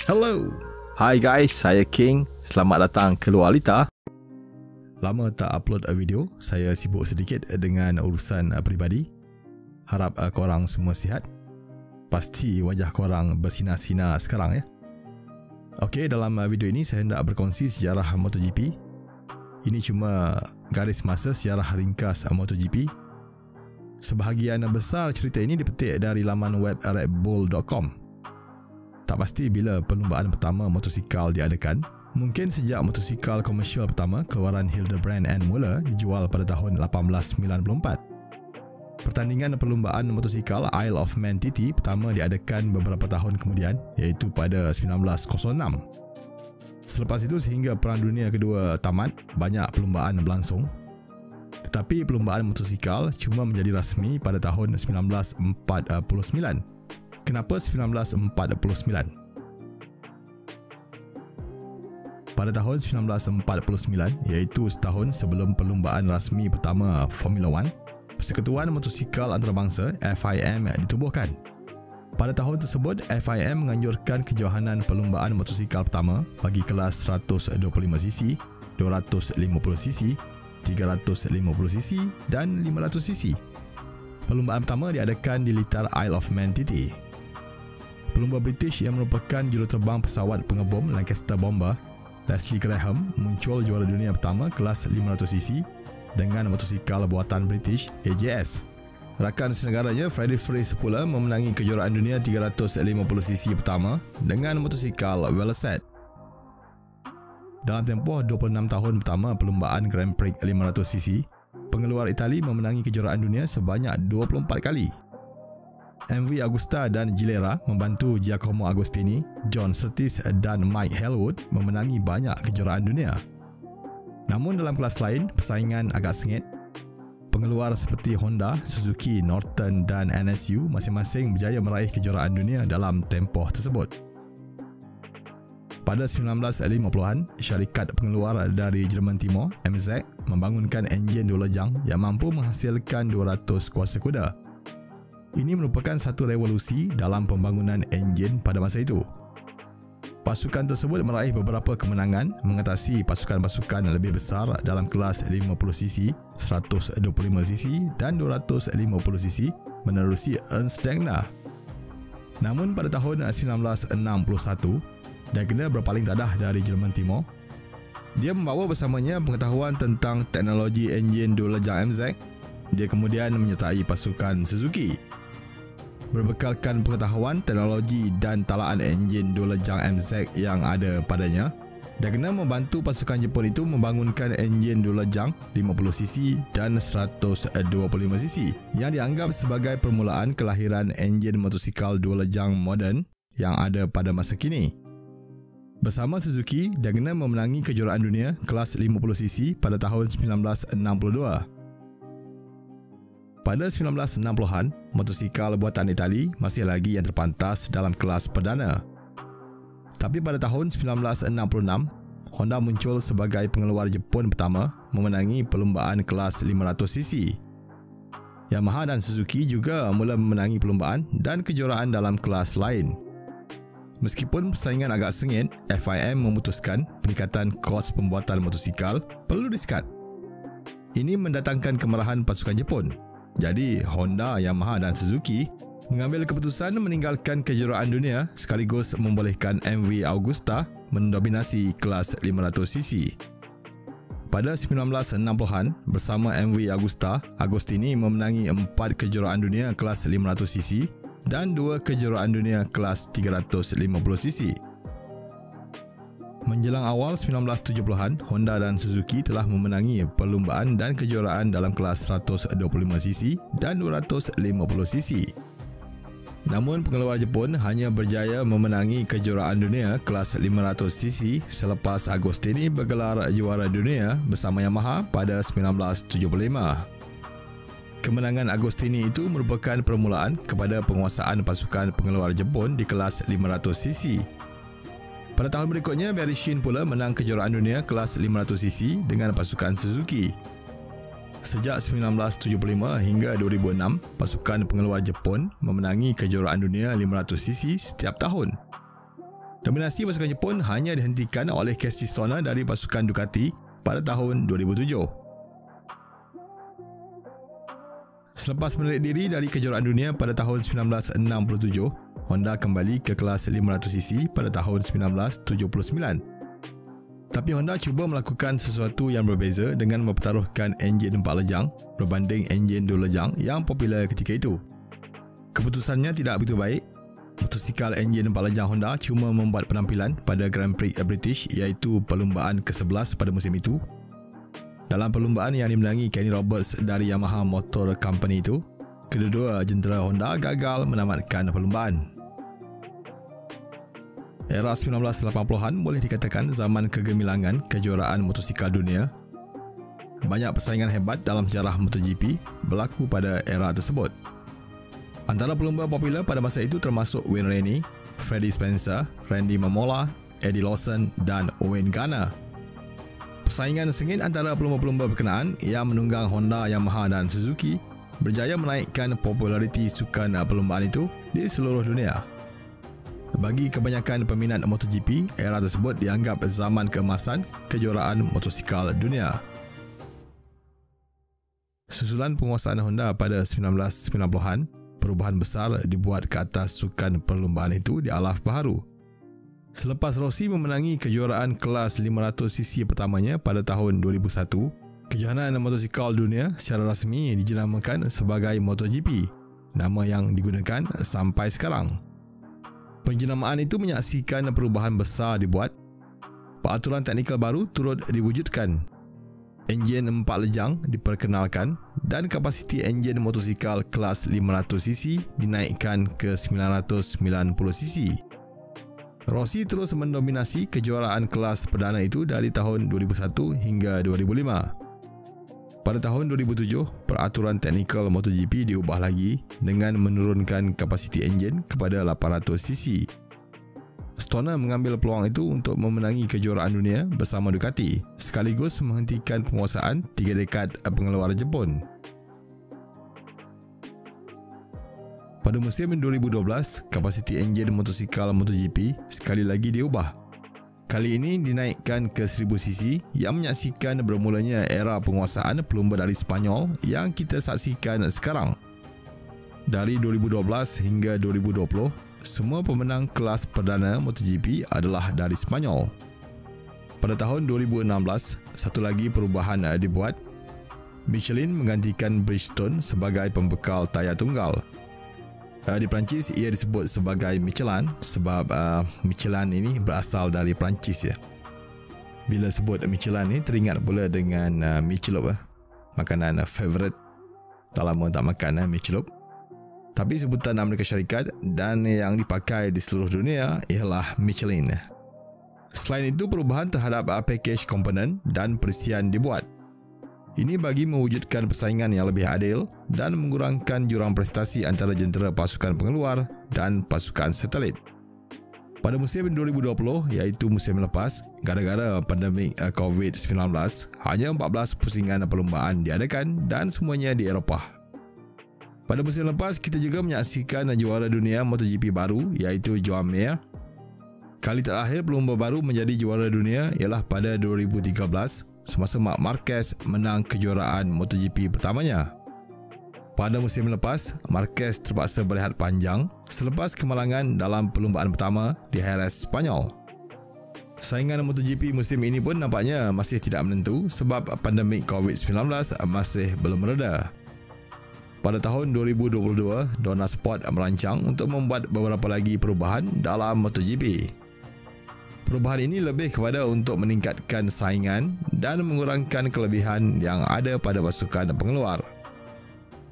Hello. Hi guys, saya King. Selamat datang ke Luar Lita. Lama tak upload video, saya sibuk sedikit dengan urusan peribadi. Harap korang semua sihat. Pasti wajah korang bersinar-sinar sekarang ya. Okey, dalam video ini saya hendak berkongsi sejarah MotoGP. Ini cuma garis masa sejarah ringkas MotoGP. Sebahagian besar cerita ini dipetik dari laman web redbull.com. Tak pasti bila perlumbaan pertama motosikal diadakan. Mungkin sejak motosikal komersial pertama keluaran Hildebrand and Muller dijual pada tahun 1894. Pertandingan perlumbaan motosikal Isle of Man TT pertama diadakan beberapa tahun kemudian, iaitu pada 1906. Selepas itu sehingga Perang Dunia Kedua tamat, banyak perlumbaan berlangsung. Tetapi perlumbaan motosikal cuma menjadi rasmi pada tahun 1949. Kenapa 1949? Pada tahun 1949, iaitu setahun sebelum perlumbaan rasmi pertama Formula 1, Persekutuan Motosikal Antarabangsa FIM ditubuhkan. Pada tahun tersebut, FIM menganjurkan kejohanan perlumbaan motosikal pertama bagi kelas 125cc, 250cc, 350cc dan 500cc. Perlumbaan pertama diadakan di litar Isle of Man TT. Pelumba British yang merupakan juruterbang pesawat pengebom Lancaster Bomber, Leslie Graham, muncul juara dunia pertama kelas 500cc dengan motosikal buatan British AJS. Rakan senegaranya Freddie Freeze pula memenangi kejuaraan dunia 350cc pertama dengan motosikal Velocette. Dalam tempoh 26 tahun pertama perlumbaan Grand Prix 500cc, pengeluar Itali memenangi kejuaraan dunia sebanyak 24 kali. MV Agusta dan Gilera membantu Giacomo Agostini, John Surtees dan Mike Hellwood memenangi banyak kejuaraan dunia. Namun dalam kelas lain, persaingan agak sengit. Pengeluar seperti Honda, Suzuki, Norton dan NSU masing-masing berjaya meraih kejuaraan dunia dalam tempoh tersebut. Pada 1950-an, syarikat pengeluar dari Jerman Timur, MZ, membangunkan enjin dua lejang yang mampu menghasilkan 200 kuasa kuda. Ini merupakan satu revolusi dalam pembangunan enjin pada masa itu. Pasukan tersebut meraih beberapa kemenangan mengatasi pasukan-pasukan lebih besar dalam kelas 50cc, 125cc dan 250cc menerusi Ernst Degner. Namun pada tahun 1961, Degner berpaling tadah dari Jerman Timur. Dia membawa bersamanya pengetahuan tentang teknologi enjin dua lejang MZ. Dia kemudian menyertai pasukan Suzuki. Berbekalkan pengetahuan, teknologi dan talaan enjin dua lejang MZ yang ada padanya, Degner membantu pasukan Jepun itu membangunkan enjin dua lejang 50cc dan 125cc yang dianggap sebagai permulaan kelahiran enjin motosikal dua lejang moden yang ada pada masa kini. Bersama Suzuki, Degner memenangi kejuaraan dunia kelas 50cc pada tahun 1962. Pada 1960-an, motosikal buatan Itali masih lagi yang terpantas dalam kelas perdana. Tapi pada tahun 1966, Honda muncul sebagai pengeluar Jepun pertama memenangi perlumbaan kelas 500cc. Yamaha dan Suzuki juga mula memenangi perlumbaan dan kejuaraan dalam kelas lain. Meskipun persaingan agak sengit, FIM memutuskan peningkatan kos pembuatan motosikal perlu disekat. Ini mendatangkan kemarahan pasukan Jepun. Jadi, Honda, Yamaha dan Suzuki mengambil keputusan meninggalkan kejuaraan dunia sekaligus membolehkan MV Agusta mendominasi kelas 500cc. Pada 1960-an, bersama MV Agusta, Agostini memenangi 4 kejuaraan dunia kelas 500cc dan 2 kejuaraan dunia kelas 350cc. Menjelang awal 1970-an, Honda dan Suzuki telah memenangi perlumbaan dan kejuaraan dalam kelas 125cc dan 250cc. Namun pengeluar Jepun hanya berjaya memenangi kejuaraan dunia kelas 500cc selepas Agostini bergelar juara dunia bersama Yamaha pada 1975. Kemenangan Agostini itu merupakan permulaan kepada penguasaan pasukan pengeluar Jepun di kelas 500cc. Pada tahun berikutnya, Barry Sheene pula menang kejuaraan dunia kelas 500cc dengan pasukan Suzuki. Sejak 1975 hingga 2006, pasukan pengeluar Jepun memenangi kejuaraan dunia 500cc setiap tahun. Dominasi pasukan Jepun hanya dihentikan oleh Casey Stoner dari pasukan Ducati pada tahun 2007. Selepas menarik diri dari kejuaraan dunia pada tahun 1967, Honda kembali ke kelas 500cc pada tahun 1979. Tapi Honda cuba melakukan sesuatu yang berbeza dengan mempertaruhkan enjin 4 lejang berbanding enjin 2 lejang yang popular ketika itu. Keputusannya tidak begitu baik. Motosikal enjin 4 lejang Honda cuma membuat penampilan pada Grand Prix British iaitu perlumbaan ke-11 pada musim itu. Dalam perlumbaan yang dimenangi Kenny Roberts dari Yamaha Motor Company itu, kedua-dua jentera Honda gagal menamatkan perlumbaan. Era 1980-an boleh dikatakan zaman kegemilangan kejuaraan motosikal dunia. Banyak persaingan hebat dalam sejarah MotoGP berlaku pada era tersebut. Antara pelumba popular pada masa itu termasuk Wayne Rainey, Freddie Spencer, Randy Mamola, Eddie Lawson dan Owen Garner. Persaingan sengit antara pelumba-pelumba berkenaan yang menunggang Honda, Yamaha dan Suzuki berjaya menaikkan populariti sukan perlumbaan itu di seluruh dunia. Bagi kebanyakan peminat MotoGP, era tersebut dianggap zaman keemasan kejuaraan motosikal dunia. Susulan penguasaan Honda pada 1990-an, perubahan besar dibuat ke atas sukan perlumbaan itu di alaf baharu. Selepas Rossi memenangi kejuaraan kelas 500cc pertamanya pada tahun 2001, kejohanan motosikal dunia secara rasmi dijenamakan sebagai MotoGP, nama yang digunakan sampai sekarang. Penjenamaan itu menyaksikan perubahan besar dibuat. Peraturan teknikal baru turut diwujudkan. Enjin 4 lejang diperkenalkan dan kapasiti enjin motosikal kelas 500cc dinaikkan ke 990cc. Rossi terus mendominasi kejuaraan kelas perdana itu dari tahun 2001 hingga 2005. Pada tahun 2007, peraturan teknikal MotoGP diubah lagi dengan menurunkan kapasiti enjin kepada 800cc. Stoner mengambil peluang itu untuk memenangi kejuaraan dunia bersama Ducati, sekaligus menghentikan penguasaan 3 dekad pengeluaran Jepun. Pada musim 2012, kapasiti enjin motosikal MotoGP sekali lagi diubah. Kali ini dinaikkan ke 1000cc yang menyaksikan bermulanya era penguasaan pelumba dari Spanyol yang kita saksikan sekarang. Dari 2012 hingga 2020, semua pemenang kelas perdana MotoGP adalah dari Spanyol. Pada tahun 2016, satu lagi perubahan dibuat. Michelin menggantikan Bridgestone sebagai pembekal tayar tunggal. Di Perancis ia disebut sebagai Michelin sebab Michelin ini berasal dari Perancis ya. Bila sebut Michelin ni teringat pula dengan Michelob, makanan favourite. Tak lama tak makan Michelob. Tapi sebutan Amerika Syarikat dan yang dipakai di seluruh dunia ialah Michelin. Selain itu, perubahan terhadap package komponen dan perisian dibuat. Ini bagi mewujudkan persaingan yang lebih adil dan mengurangkan jurang prestasi antara jentera pasukan pengeluar dan pasukan satelit. Pada musim 2020, iaitu musim lepas, gara-gara pandemik COVID-19, hanya 14 pusingan perlumbaan diadakan dan semuanya di Eropah. Pada musim lepas, kita juga menyaksikan juara dunia MotoGP baru iaitu Joan Mir. Kali terakhir pelumba baru menjadi juara dunia ialah pada 2013 semasa Marc Marquez menang kejuaraan MotoGP pertamanya. Pada musim lepas, Marquez terpaksa berehat panjang selepas kemalangan dalam perlumbaan pertama di Jerez, Spanyol. Saingan MotoGP musim ini pun nampaknya masih tidak menentu sebab pandemik COVID-19 masih belum mereda. Pada tahun 2022, Dorna Sport merancang untuk membuat beberapa lagi perubahan dalam MotoGP. Perubahan ini lebih kepada untuk meningkatkan saingan dan mengurangkan kelebihan yang ada pada pasukan pengeluar.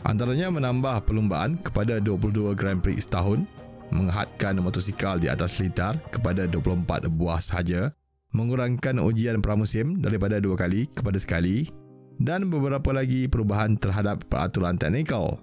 Antaranya menambah perlumbaan kepada 22 Grand Prix setahun, menghadkan motosikal di atas litar kepada 24 buah sahaja, mengurangkan ujian pramusim daripada 2 kali kepada sekali dan beberapa lagi perubahan terhadap peraturan teknikal.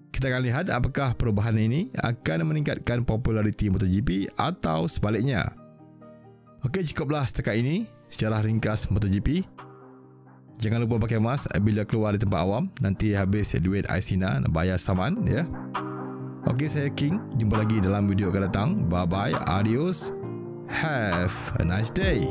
Kita akan lihat apakah perubahan ini akan meningkatkan populariti MotoGP atau sebaliknya. Okey, cukuplah setakat ini sejarah ringkas MotoGP. Jangan lupa pakai mask bila keluar di tempat awam, nanti habis duit Aisina nak bayar saman ya. Okey, saya King. Jumpa lagi dalam video akan datang. Bye bye, adios. Have a nice day.